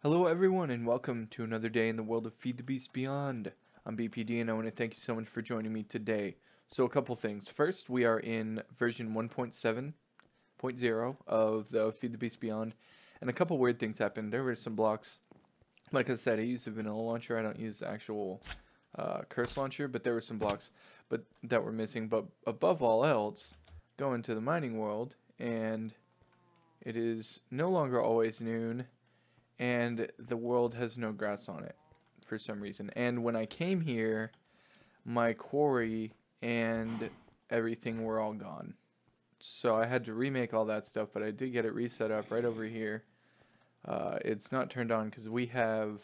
Hello everyone and welcome to another day in the world of Feed the Beast Beyond. I'm BPD and I want to thank you so much for joining me today. So a couple things. First, we are in version 1.7.0 of the Feed the Beast Beyond, and a couple weird things happened. There were some blocks. Like I said, I use a vanilla launcher. I don't use the actual curse launcher, but there were some blocks that were missing. But above all else, go into the mining world and it is no longer always noon, and the world has no grass on it for some reason. And when I came here, my quarry and everything were all gone. So I had to remake all that stuff, but I did get it reset up right over here. It's not turned on because we have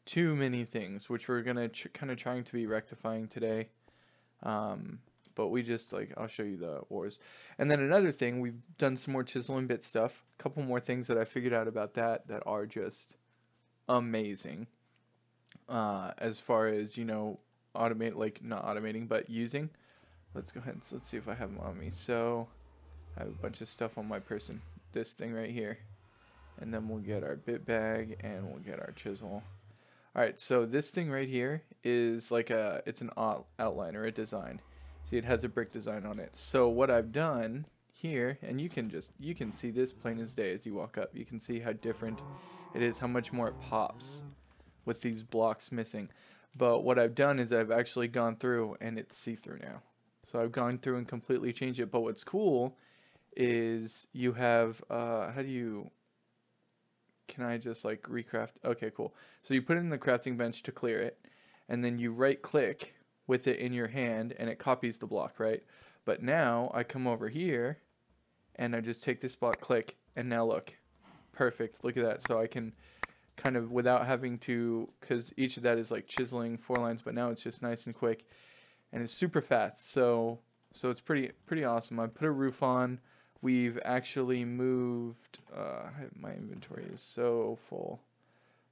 too many things, which we're gonna kind of trying to be rectifying today. But we just I'll show you the ores. And then another thing, we've done some more chisel and bit stuff. A couple more things that I figured out about that are just amazing. As far as, automate, not automating, but using. Let's go ahead and let's see if I have them on me. So I have a bunch of stuff on my person. This thing right here. And then we'll get our bit bag and we'll get our chisel. Alright, so this thing right here is it's an outline or a design. See, it has a brick design on it. So what I've done here, and you can see this plain as day as you walk up. You can see how different it is, how much more it pops with these blocks missing. But what I've done is I've actually gone through and it's see-through now. So I've gone through and completely changed it. But what's cool is you have, can I just recraft? Okay, cool. So you put it in the crafting bench to clear it, and then you right click with it in your hand and it copies the block, right? But now I come over here and I just take this block, click, and now look. Perfect. Look at that. So I can kind of, without having to, because each of that is like chiseling 4 lines, but now it's just nice and quick and it's super fast. So it's pretty awesome. I put a roof on. We've actually moved, my inventory is so full.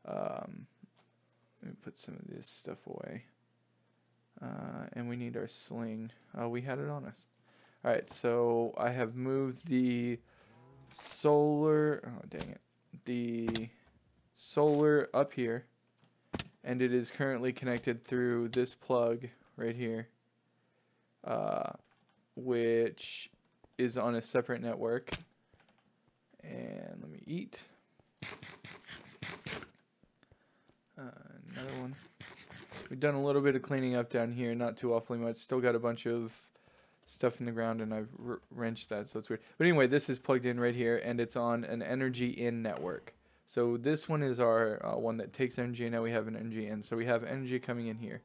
Let me put some of this stuff away. And we need our sling. Oh, we had it on us. Alright, so I have moved the solar, oh dang it, the solar up here, and it is currently connected through this plug right here, which is on a separate network. And let me eat. Another one. We've done a little bit of cleaning up down here, not too awfully much. Still got a bunch of stuff in the ground, and I've wrenched that, so it's weird. But anyway, this is plugged in right here, and it's on an energy in network. So this one is our one that takes energy, and now we have an energy in. So we have energy coming in here.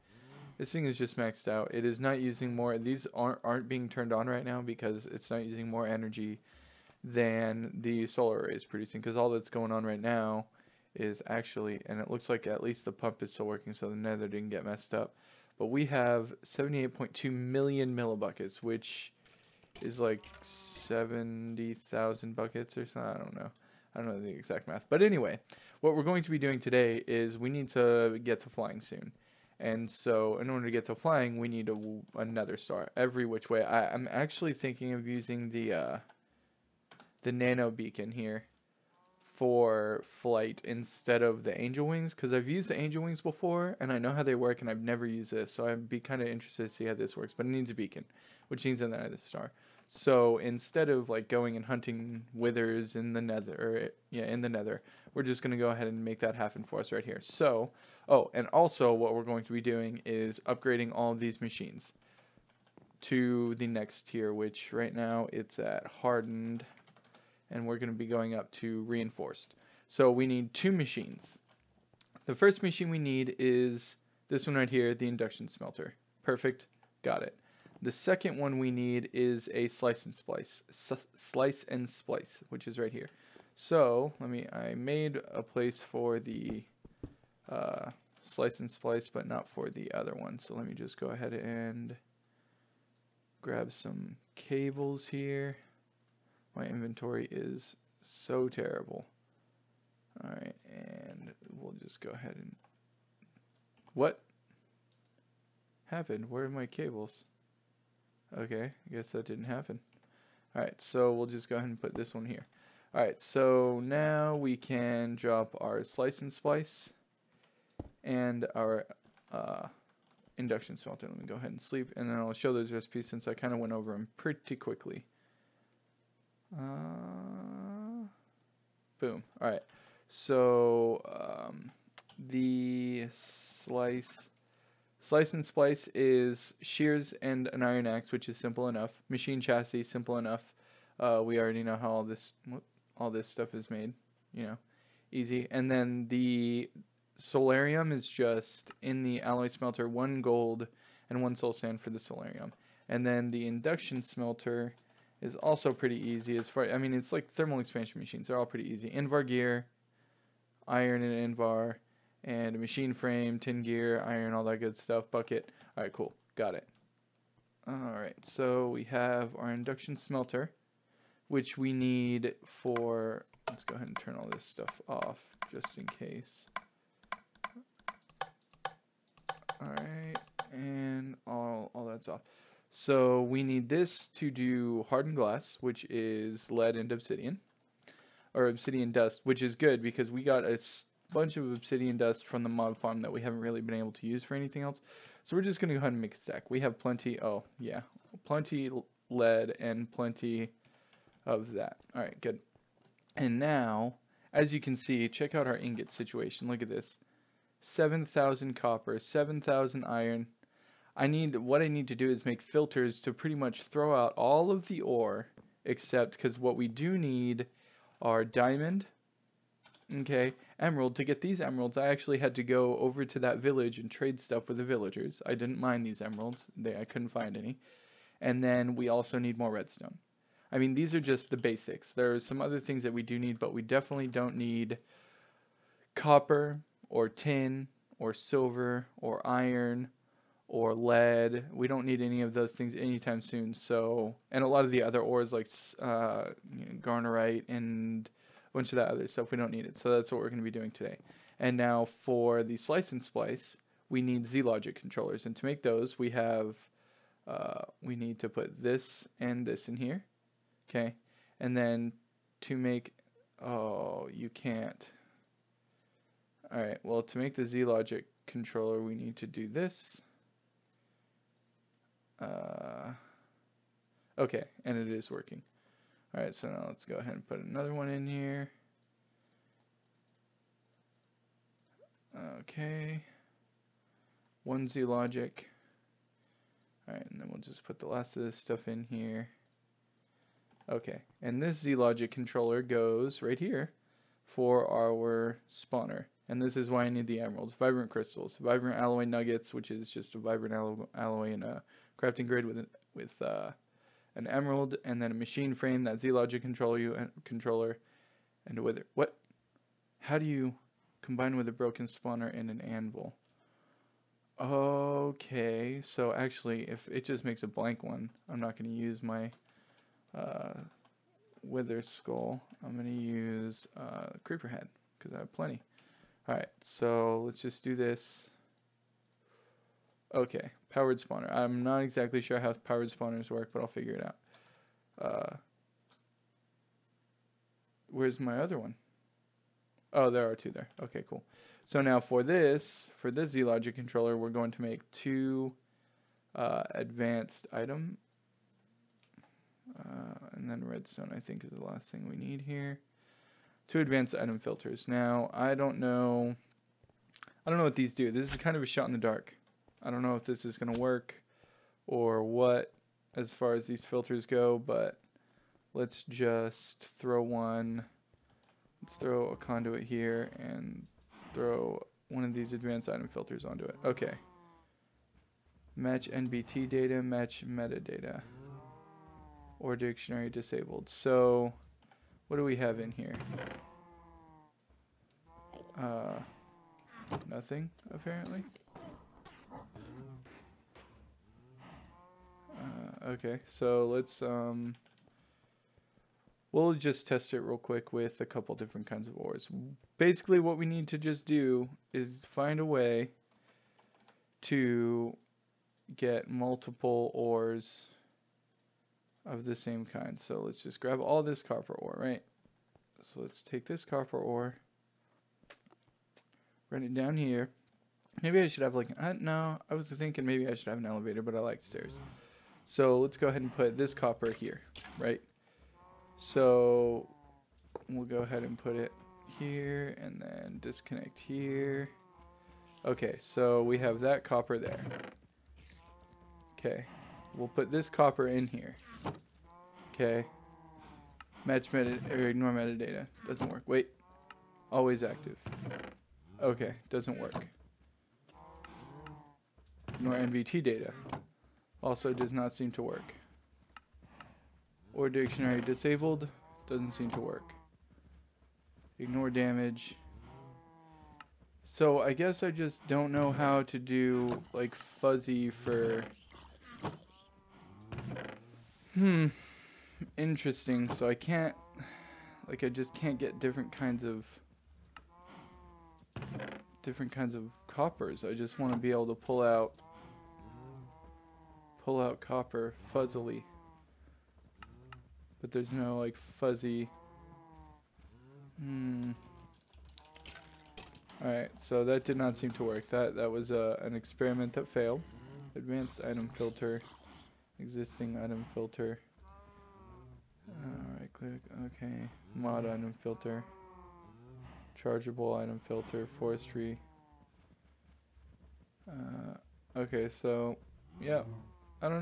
This thing is just maxed out. It is not using more. These aren't being turned on right now because it's not using more energy than the solar array is producing. Because all that's going on right now is actually, and it looks like at least the pump is still working, so the nether didn't get messed up. But we have 78.2 million millibuckets, which is like 70,000 buckets or something. I don't know the exact math. But anyway, what we're going to be doing today is we need to get to flying soon. And so in order to get to flying, we need another star every which way. I'm actually thinking of using the nano beacon here for flight instead of the angel wings, because I've used the angel wings before and I know how they work, and I've never used this, so I'd be kind of interested to see how this works. But it needs a beacon, which needs another star. So instead of going and hunting withers in the nether, we're just going to go ahead and make that happen for us right here. So, oh, and also what we're going to be doing is upgrading all of these machines to the next tier, which right now it's at hardened, and we're going to be going up to reinforced. So we need 2 machines. The first machine we need is this one right here, the Induction Smelter. Perfect. Got it. The second one we need is a slice and splice, which is right here. So I made a place for the slice and splice, but not for the other one. So let me just go ahead and grab some cables here. My inventory is so terrible. Alright, and we'll just go ahead and... What happened? Where are my cables? Okay, I guess that didn't happen. Alright, so we'll just go ahead and put this one here. Alright, so now we can drop our slice and splice and our induction smelter. Let me go ahead and sleep, and then I'll show those recipes since I kind of went over them pretty quickly. Boom. Alright, so the slice and splice is shears and an iron axe, which is simple enough. Machine chassis, simple enough. We already know how all this stuff is made, you know, easy. And then the solarium is just in the alloy smelter, 1 gold and 1 soul sand for the solarium. And then the induction smelter is also pretty easy as far, I mean, it's like thermal expansion machines. They're all pretty easy. Invar gear, iron and Invar, and a machine frame, tin gear, iron, all that good stuff, bucket. All right, cool, got it. All right, so we have our induction smelter, which we need for, let's go ahead and turn all this stuff off just in case. All right, and all that's off. So we need this to do hardened glass, which is lead and obsidian, or obsidian dust, which is good because we got a bunch of obsidian dust from the mod farm that we haven't really been able to use for anything else. So we're just going to go ahead and make a stack. We have plenty, oh yeah, plenty lead and plenty of that. All right, good. And now, as you can see, check out our ingot situation. Look at this. 7,000 copper, 7,000 iron. What I need to do is make filters to pretty much throw out all of the ore, except because what we do need are diamond, okay, emerald. To get these emeralds, I actually had to go over to that village and trade stuff with the villagers. I didn't mine these emeralds. I couldn't find any. And then we also need more redstone. I mean, these are just the basics. There are some other things that we do need, but we definitely don't need copper or tin or silver or iron or lead. We don't need any of those things anytime soon. So, and a lot of the other ores like garnerite and a bunch of that other stuff, we don't need it. So that's what we're going to be doing today. And now for the slice and splice, we need Z-Logic controllers. And to make those, we need to put this and this in here. Okay. And then to make, oh, you can't. Alright, well, to make the Z-Logic controller, we need to do this. Okay, and it is working. Alright, so now let's go ahead and put another one in here. Okay. 1 Z-Logic. Alright, and then we'll just put the last of this stuff in here. Okay, and this Z-Logic controller goes right here for our spawner. And this is why I need the emeralds. Vibrant crystals, vibrant alloy nuggets, which is just a vibrant alloy in a crafting grid with an emerald, and then a machine frame, that Z-Logic controller, and a wither. What? How do you combine with a broken spawner and an anvil? Okay, so actually, if it just makes a blank one, I'm not going to use my wither skull. I'm going to use creeper head because I have plenty. Alright, so let's just do this. Okay, powered spawner. I'm not exactly sure how powered spawners work, but I'll figure it out. Where's my other one? Oh, there are 2 there. Okay, cool. So now for this Z-Logic controller, we're going to make 2 advanced item. And then redstone, I think, is the last thing we need here. 2 advanced item filters. Now, I don't know what these do. This is kind of a shot in the dark. I don't know if this is going to work or what as far as these filters go, but let's just throw one. Let's throw a conduit here and throw one of these advanced item filters onto it. Okay. Match NBT data, match metadata. Or dictionary disabled. So, what do we have in here? Nothing, apparently. Okay, so let's, we'll just test it real quick with a couple different kinds of ores. Basically, what we need to just do is find a way to get multiple ores of the same kind. So let's just grab all this copper ore, right? So let's take this copper ore, run it down here. Maybe I should have like, no, I was thinking maybe I should have an elevator, but I like stairs. So let's go ahead and put this copper here, right? So we'll go ahead and put it here and then disconnect here. Okay, so we have that copper there. Okay, we'll put this copper in here. Okay, match metadata or ignore metadata. Doesn't work. Wait, always active. Okay, doesn't work. Ignore NVT data. Also does not seem to work. Or dictionary disabled. Doesn't seem to work. Ignore damage. So I guess I just don't know how to do like fuzzy for... Interesting. So I can't... Like I just can't get different kinds of coppers. I just want to be able to pull out copper fuzzily. But there's no like fuzzy... Alright, so that did not seem to work. That was an experiment that failed. Advanced item filter. Existing item filter. Right click. Okay. Mod item filter. Chargeable item filter. Forestry. Okay, so... Yeah. I don't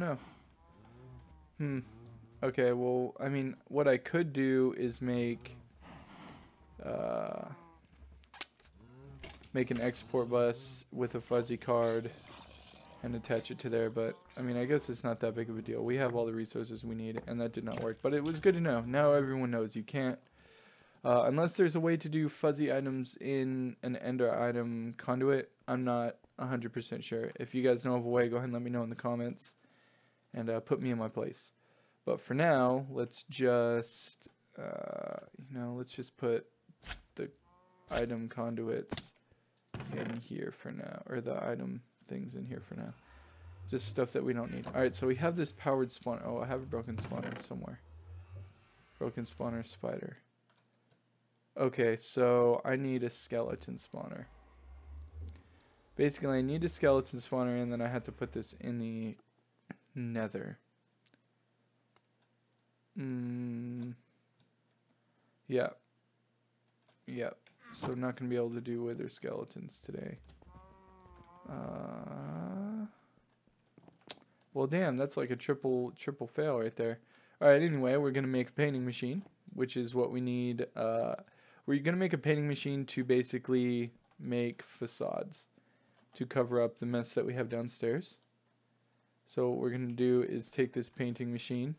know. Okay, well, I mean, what I could do is make an export bus with a fuzzy card and attach it to there, but I mean, I guess it's not that big of a deal. We have all the resources we need, and that did not work, but it was good to know. Now everyone knows you can't, unless there's a way to do fuzzy items in an ender item conduit. I'm not 100% sure. If you guys know of a way, go ahead and let me know in the comments and put me in my place. But for now, let's just, let's just put the item conduits in here for now, or the item things in here for now. Just stuff that we don't need. Alright, so we have this powered spawner. Oh, I have a broken spawner somewhere. Broken spawner spider. Okay, so I need a skeleton spawner. Basically, I need a skeleton spawner, and then I have to put this in the nether. Yep. Yep. So I'm not going to be able to do wither skeletons today. Well, damn, that's like a triple fail right there. Alright, anyway, we're going to make a painting machine, which is what we need. We're going to make a painting machine to basically make facades to cover up the mess that we have downstairs. So what we're going to do is take this painting machine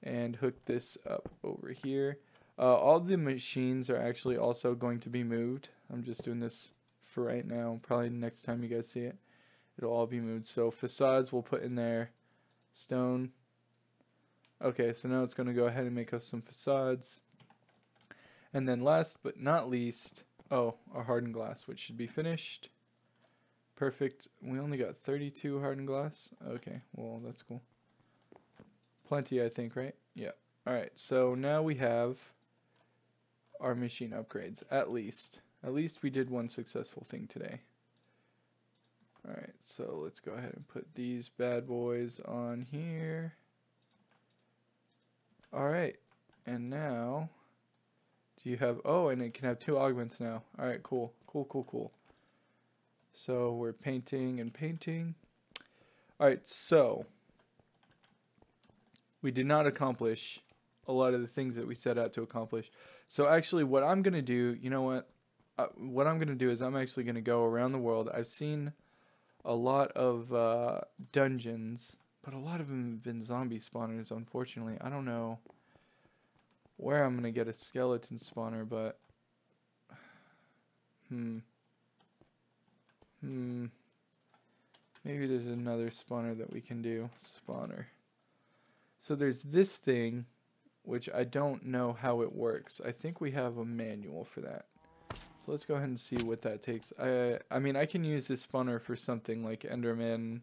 and hook this up over here. All the machines are actually also going to be moved. I'm just doing this for right now. Probably next time you guys see it, it'll all be moved. So facades we'll put in there. Stone. Okay, so now it's going to go ahead and make us some facades. And then last but not least, our hardened glass, which should be finished. Perfect. We only got 32 hardened glass. Okay, well, that's cool. Plenty, I think, right? Yeah. Alright, so now we have our machine upgrades, at least. At least we did one successful thing today. Alright, so let's go ahead and put these bad boys on here. Alright, and now, do you have, and it can have 2 augments now. Alright, cool. Cool. So we're painting and painting. Alright, so we did not accomplish a lot of the things that we set out to accomplish. So actually what I'm going to do, you know what? What I'm going to do is I'm actually going to go around the world. I've seen a lot of dungeons, but a lot of them have been zombie spawners, unfortunately. I don't know where I'm going to get a skeleton spawner, but... Maybe there's another spawner that we can do. Spawner. So there's this thing, which I don't know how it works. I think we have a manual for that. So let's go ahead and see what that takes. I mean, I can use this spawner for something like Enderman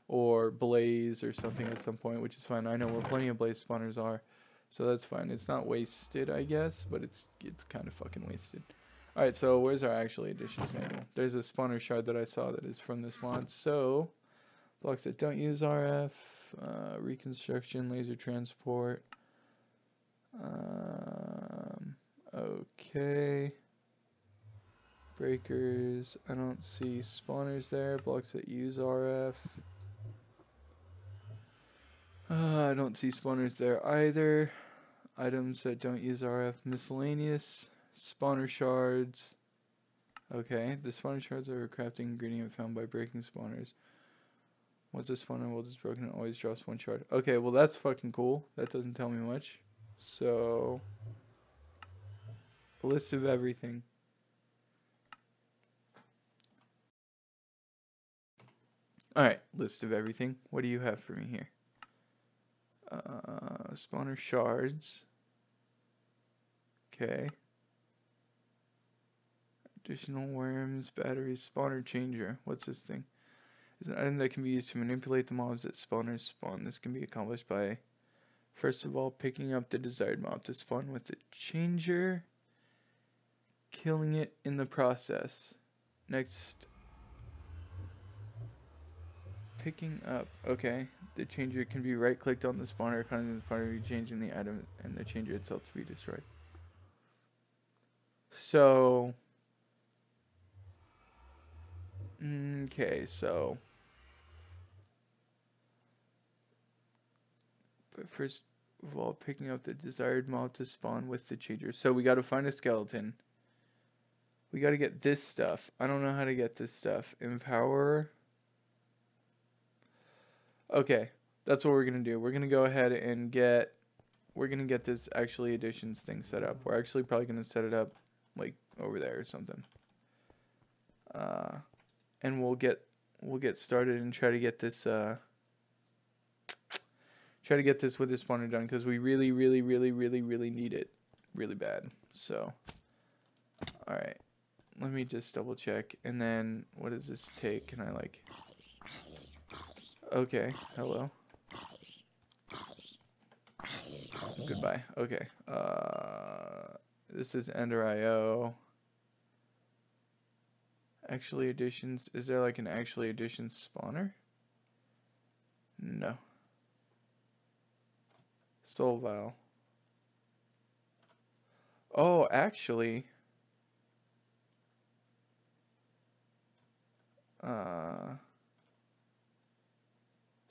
or Blaze or something at some point, which is fine. I know where plenty of Blaze spawners are. So that's fine. It's not wasted, I guess, but it's kind of fucking wasted. Alright, so where's our actually additions manual? There's a spawner shard that I saw that is from this mod. So, blocks that don't use RF, reconstruction, laser transport. Okay. Breakers, I don't see spawners there. Blocks that use RF. I don't see spawners there either. Items that don't use RF. Miscellaneous. Spawner shards. Okay, the spawner shards are a crafting ingredient found by breaking spawners. Once a spawner world is broken, it always drops one shard. Okay, well that's fucking cool. That doesn't tell me much. So, a list of everything. Alright, list of everything. What do you have for me here? Spawner shards. Okay. Additional worms, batteries, spawner changer. What's this thing? It's an item that can be used to manipulate the mobs that spawners spawn. This can be accomplished by, first of all, picking up the desired mob to spawn with the changer, killing it in the process. Next, picking up, okay, the changer can be right-clicked on the spawner, causing the spawner to be changing the item and the changer itself to be destroyed. So, okay, so, but first of all, picking up the desired mob to spawn with the changer. So we got to find a skeleton. We got to get this stuff. I don't know how to get this stuff. Empower. Okay, that's what we're gonna do. We're gonna go ahead and we're gonna get this actually additions thing set up. We're actually probably gonna set it up like over there or something. And we'll get started and try to get this with this spawner done, because we really need it really bad. So, all right, let me just double check. And then what does this take? Can I like? Okay, hello. Goodbye. Okay. This is Ender IO. Actually additions. Is there like an actually additions spawner? No. Soul Vial. Oh, actually.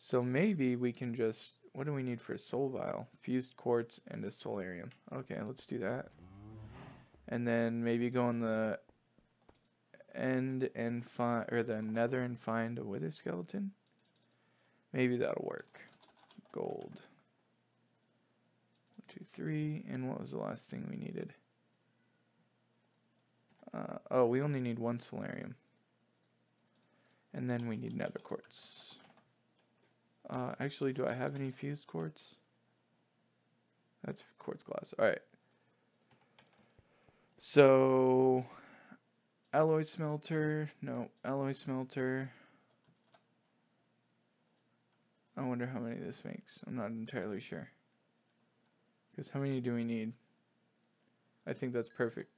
So maybe we can just, what do we need for a soul vial? Fused quartz and a solarium. Okay, let's do that. And then maybe go on the end and find, or the nether and find a wither skeleton. Maybe that'll work. Gold. 1, 2, 3. And what was the last thing we needed? Oh, we only need 1 solarium. And then we need nether quartz. Actually, do I have any fused quartz? That's quartz glass. Alright. So, alloy smelter. No, alloy smelter. I wonder how many this makes. I'm not entirely sure. Because how many do we need? I think that's perfect.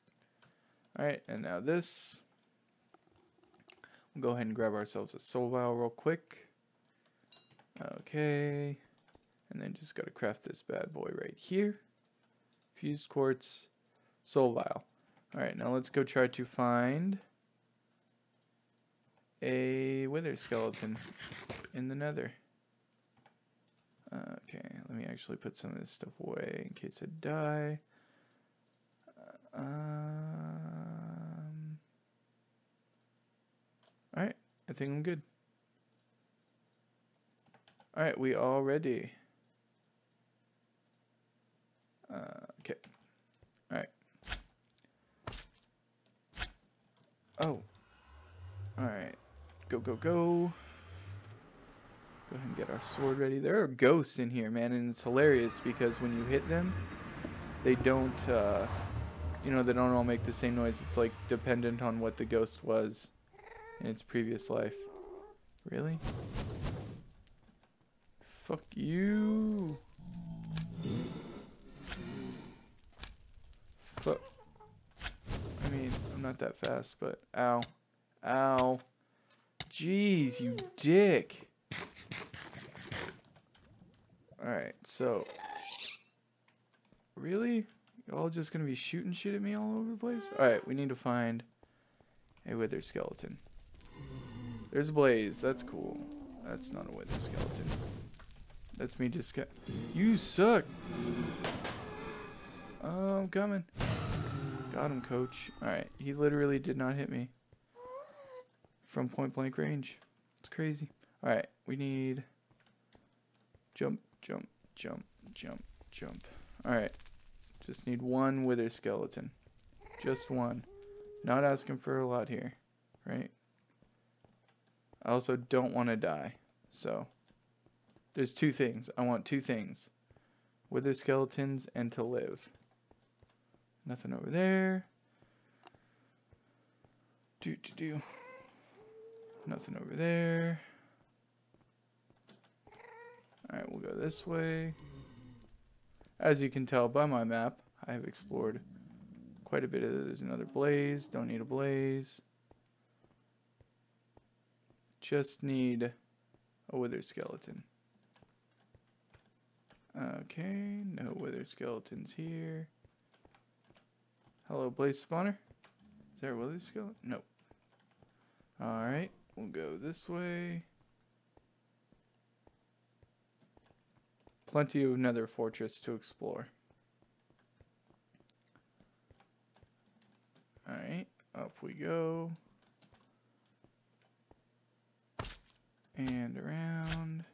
Alright, and now this. We'll go ahead and grab ourselves a soul vial real quick. Okay, and then just gotta craft this bad boy right here. Fused quartz, soul vial. Alright, now let's go try to find a wither skeleton in the nether. Okay, let me actually put some of this stuff away in case I die. Alright, I think I'm good. Alright, we all ready. Okay. Alright. Oh. Alright. Go, go, go. Go ahead and get our sword ready. There are ghosts in here, man, and it's hilarious because when you hit them, they don't, you know, they don't all make the same noise. It's like dependent on what the ghost was in its previous life. Really? Fuck you. I mean, I'm not that fast, but ow. Ow. Jeez, you dick. Alright, so. Really? You're all just gonna be shooting shit at me all over the place? Alright, we need to find a wither skeleton. There's a blaze. That's cool. That's not a wither skeleton. That's me just You suck! Oh, I'm coming. Got him, coach. Alright, he literally did not hit me. From point blank range. It's crazy. Alright, we need... Jump, jump, jump, jump, jump. Alright. Just need one wither skeleton. Just one. Not asking for a lot here. Right? I also don't want to die. So, there's two things. I want two things. Wither skeletons and to live. Nothing over there. Nothing over there. Alright, we'll go this way. As you can tell by my map, I have explored quite a bit of... There's another blaze. Don't need a blaze. Just need a wither skeleton. Okay, no wither skeletons here. Hello, blaze spawner. Is there a wither skeleton? Nope. Alright, we'll go this way. Plenty of nether fortress to explore. Alright, up we go. And around.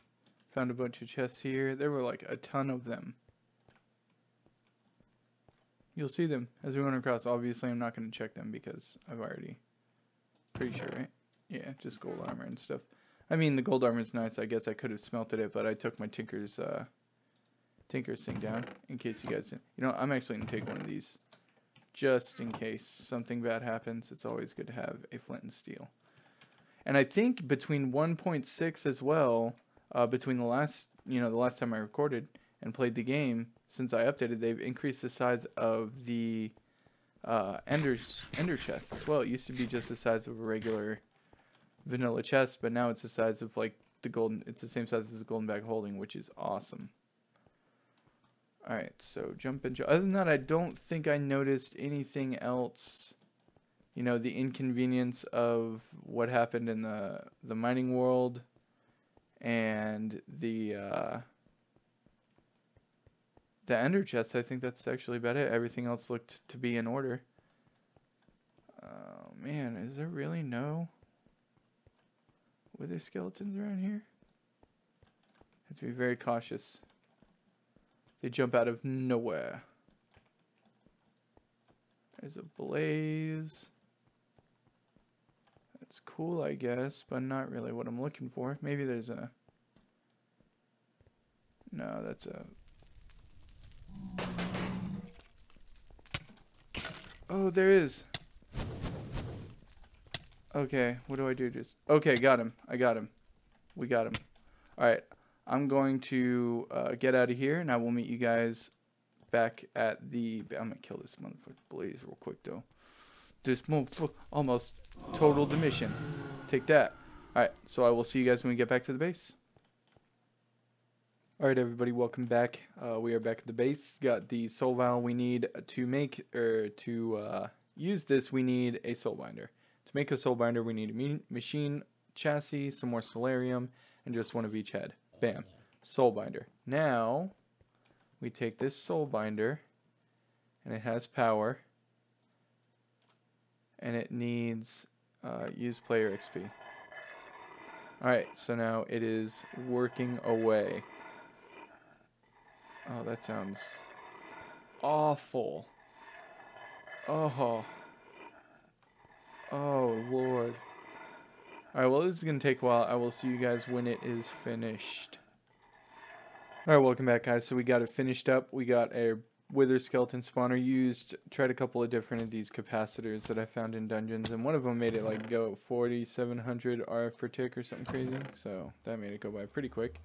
Found a bunch of chests here. There were like a ton of them. You'll see them as we went across. Obviously, I'm not going to check them because I've already... Pretty sure, right? Yeah, just gold armor and stuff. I mean, the gold armor is nice. I guess I could have smelted it, but I took my Tinker's thing down in case you guys didn't. You know, I'm actually going to take one of these just in case something bad happens. It's always good to have a flint and steel. And I think between 1.6 as well, between the last time I recorded and played the game, since I updated, they've increased the size of the ender chest as well. It used to be just the size of a regular vanilla chest, but now it's the size of like the golden. It's the same size as the golden bag holding, which is awesome. All right, so jump and jump. Other than that, I don't think I noticed anything else. You know, the inconvenience of what happened in the mining world and the ender chest. I think that's actually about it. Everything else looked to be in order. Oh man, is there really no wither skeletons around here? Have to be very cautious. They jump out of nowhere. There's a blaze. That's cool, I guess, but not really what I'm looking for. Maybe there's a... No, that's a... Oh, there is. Okay, what do I do? Just... Okay, got him. I got him. We got him. Alright, I'm going to get out of here, and I will meet you guys back at the... I'm gonna kill this motherfucker blaze real quick, though. This motherfucker almost totaled the mission. Take that. Alright, so I will see you guys when we get back to the base. Alright, everybody, welcome back. We are back at the base. Got the soul vial we need to make, or to use this, we need a soul binder. To make a soul binder, we need a machine chassis, some more solarium, and just one of each head. Bam. Soul binder. Now, we take this soul binder, and it has power, and it needs use player XP. Alright, so now it is working away. Oh, that sounds awful. Oh. Oh, Lord. Alright, well, this is going to take a while. I will see you guys when it is finished. Alright, welcome back, guys. So we got it finished up. We got a wither skeleton spawner. Tried a couple of different of these capacitors that I found in dungeons, and one of them made it like go 4700 RF per tick or something crazy, so that made it go by pretty quick.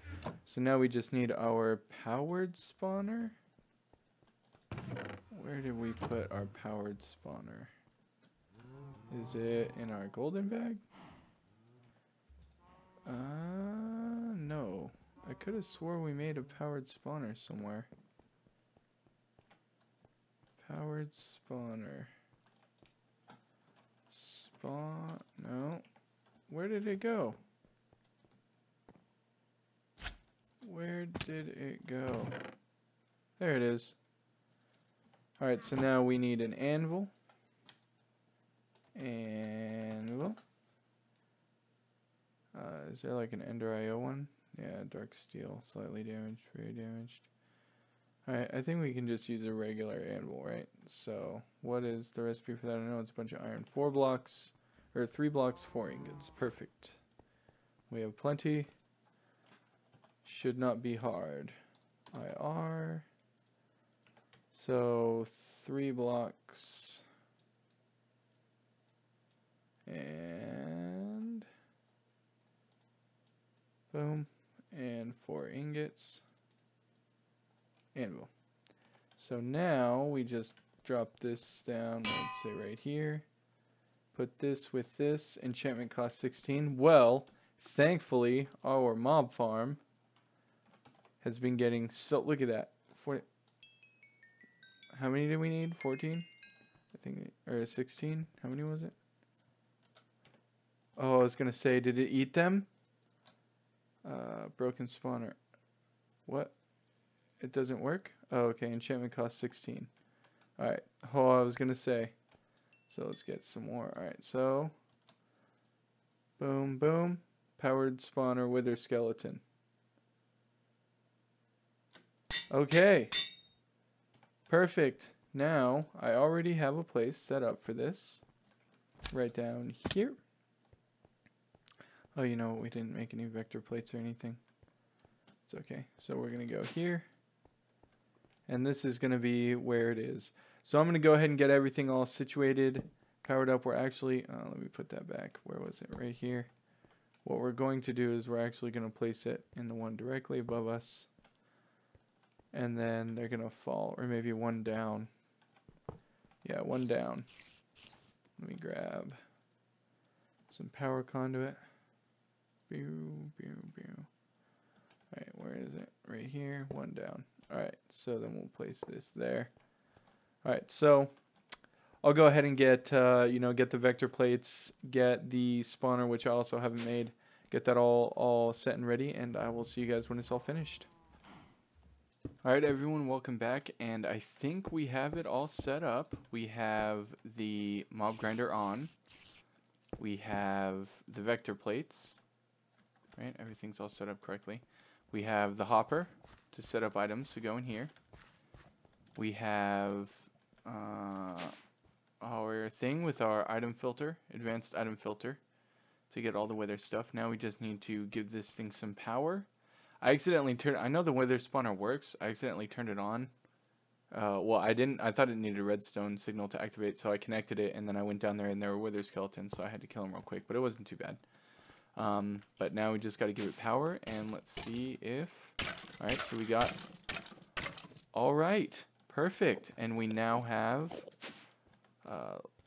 So now we just need our powered spawner. Where did we put our powered spawner? Is it in our golden bag? No. I could have swore we made a powered spawner somewhere. Powered spawner. No. Where did it go? Where did it go? There it is. Alright, so now we need an anvil. Anvil. Is there like an Ender IO one? Yeah, dark steel, slightly damaged, very damaged. Alright, I think we can just use a regular anvil, right? So, what is the recipe for that? I know it's a bunch of iron. 4 blocks, or 3 blocks, 4 ingots. Perfect. We have plenty. Should not be hard. IR. So, 3 blocks. And boom. And 4 ingots. Anvil. So now we just drop this down, let's say right here. Put this with this. Enchantment cost 16. Well, thankfully, our mob farm has been getting so. Look at that. 40. How many did we need? 14? I think, or 16? How many was it? Oh, I was gonna say, did it eat them? Broken spawner. What? It doesn't work? Oh, okay. Enchantment cost 16. Alright. Oh, I was gonna say. So let's get some more. Alright, so. Boom, boom. Powered spawner wither skeleton. Okay. Perfect. Now, I already have a place set up for this. Right down here. Oh, you know what? We didn't make any vector plates or anything. It's okay. So we're going to go here. And this is going to be where it is. So I'm going to go ahead and get everything all situated, powered up. We're actually, let me put that back. Where was it? Right here. What we're going to do is we're actually going to place it in the one directly above us. And then they're going to fall, or maybe one down. Yeah, one down. Let me grab some power conduit. Alright, where is it? Right here, one down. Alright, so then we'll place this there. Alright, so I'll go ahead and get, get the vector plates, get the spawner, which I also haven't made, get that all set and ready, and I will see you guys when it's all finished. Alright everyone, welcome back, and I think we have it all set up. We have the mob grinder on. We have the vector plates. Right, everything's all set up correctly. We have the hopper to set up items to go in here. We have our thing with our item filter, advanced item filter, to get all the wither stuff. Now we just need to give this thing some power. I accidentally turned, I know the wither spawner works. I accidentally turned it on. Well, I didn't, I thought it needed a redstone signal to activate, so I connected it, and then I went down there and there were wither skeletons, so I had to kill them real quick, but it wasn't too bad. But now we just got to give it power, and let's see if, alright, so we got, alright, perfect, and we now have,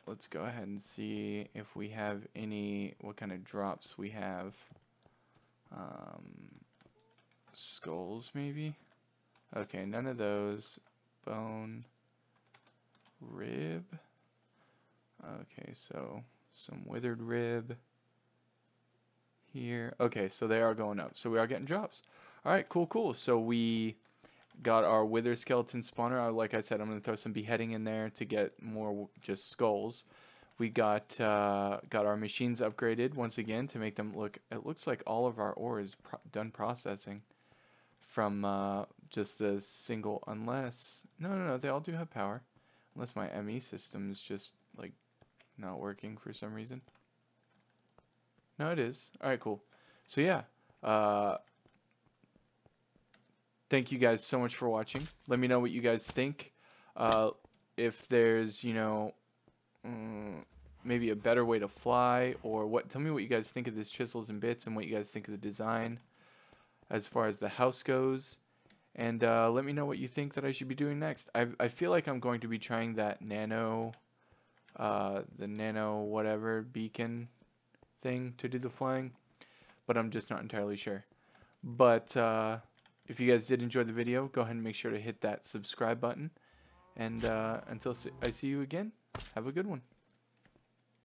let's go ahead and see if we have any, what kind of drops we have. Skulls, maybe? Okay, none of those. Bone. Rib. Okay, so some withered rib. Here. Okay, so they are going up. So we are getting drops. Alright, cool, cool. So we got our wither skeleton spawner. Like I said, I'm going to throw some beheading in there to get more just skulls. We got our machines upgraded once again to make them look... It looks like all of our ore is done processing from just the single... Unless... No, they all do have power. Unless my ME system is just, like, not working for some reason. No, it is. Alright, cool. So, yeah. Thank you guys so much for watching. Let me know what you guys think. If there's, maybe a better way to fly, or what. Tell me what you guys think of this Chisels and Bits, and what you guys think of the design as far as the house goes. And let me know what you think that I should be doing next. I feel like I'm going to be trying that nano, the nano whatever beacon thing to do the flying, but I'm just not entirely sure. But if you guys did enjoy the video, go ahead and make sure to hit that subscribe button. And until I see you again, have a good one.